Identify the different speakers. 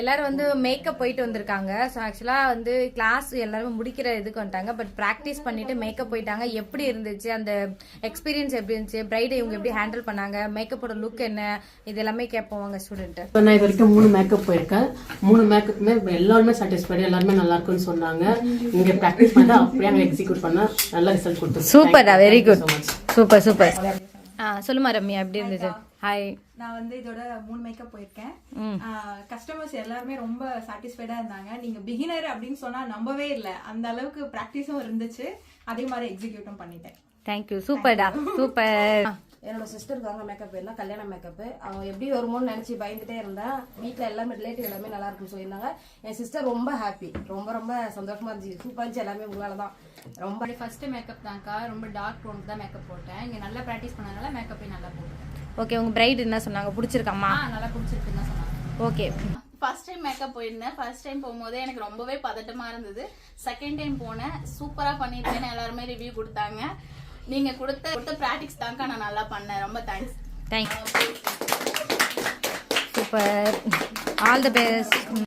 Speaker 1: எல்லாரும் வந்து மேக்கப் போயிட்டு வந்திருக்காங்க. ஸோ ஆக்சுவலாக வந்து கிளாஸ் எல்லாருமே முடிக்கிற இதுக்கு வந்துட்டாங்க. பட் ப்ராக்டிஸ் பண்ணிட்டு மேக்கப் போயிட்டாங்க. எப்படி இருந்துச்சு அந்த எக்ஸ்பீரியன்ஸ், எப்படி இருந்துச்சு, பிரைடை இவங்க எப்படி ஹேண்டில் பண்ணாங்க, மேக்கப்போட லுக் என்ன, இது எல்லாமே கேட்போம் அவங்க ஸ்டூடெண்ட்.
Speaker 2: நான் இது வரைக்கும் 3 மேக்கப் போயிருக்கேன். 3 மேக்கப்புமே எல்லாருமே சாட்டிஸ்ஃபைடு, எல்லாருமே நல்லா இருக்குன்னு சொன்னாங்க. இங்க ப்ராக்டிஸ் பண்ணா அப்படியே அங்கே எக்ஸிக்யூட் பண்ணா நல்ல ரிசல்ட் கொடுத்து.
Speaker 1: Super, very good, super super. சொல்லுமா ரம்யா, எப்படி இருந்துச்சு? ஹாய்.
Speaker 3: நான் வந்து இதோட 3 மேக்கப் போயிருக்கேன். கஸ்டமர்ஸ் எல்லாருமே ரொம்ப சாட்டிஸ்ஃபைடா இருந்தாங்க. நீங்க பிகினர் அப்படின்னு சொன்னா நம்பவே இல்லை, அந்த அளவுக்கு ப்ராக்டிஸும் இருந்துச்சு, அதே மாதிரி எக்ஸிக்யூட்டும் பண்ணிட்டேன்.
Speaker 1: தேங்க்யூ, சூப்பர்டா, சூப்பர்.
Speaker 4: என்னோட சிஸ்டருக்காக மேக்கப் எல்லாம் கல்யாண மேக்கப். அவங்க எப்படி வருமோன்னு நினைச்சு பயந்துட்டே இருந்தேன். வீட்டில் எல்லாமே ரிலேட்டிவ் எல்லாமே நல்லா இருக்குன்னு சொல்லியிருந்தாங்க. என் சிஸ்டர் ரொம்ப ஹாப்பி, ரொம்ப ரொம்ப சந்தோஷமா இருந்துச்சு. சூப்பர் இருந்துச்சு, எல்லாமே உங்களால தான். ரொம்ப
Speaker 5: ஃபர்ஸ்ட் மேக்கப் தான்க்கா, ரொம்ப டார்க் டோனுக்கு தான் மேக்கப் போட்டேன். இங்கே நல்லா ப்ராக்டிஸ் பண்ணனால மேக்கப்பே நல்லா போட்டேன்.
Speaker 1: ஓகே, உங்க பிரைட் என்ன சொன்னாங்க? பிடிச்சிருக்காமா?
Speaker 5: நல்லா பிடிச்சிருக்குன்னு தான் சொன்னாங்க.
Speaker 1: ஓகே.
Speaker 6: ஃபர்ஸ்ட் டைம் மேக்கப் போயிருந்தேன். ஃபர்ஸ்ட் டைம் போகும்போது எனக்கு ரொம்பவே பதட்டமா இருந்தது. செகண்ட் டைம் போனேன், சூப்பரா பண்ணிருக்கேன்னு எல்லாருமே ரிவ்யூ கொடுத்தாங்க. நீங்க கொடுத்த பிராக்டிஸ் தான்க்கா நான் நல்லா பண்ணேன். ரொம்ப thanks.
Speaker 1: Thanks. Super, all the best.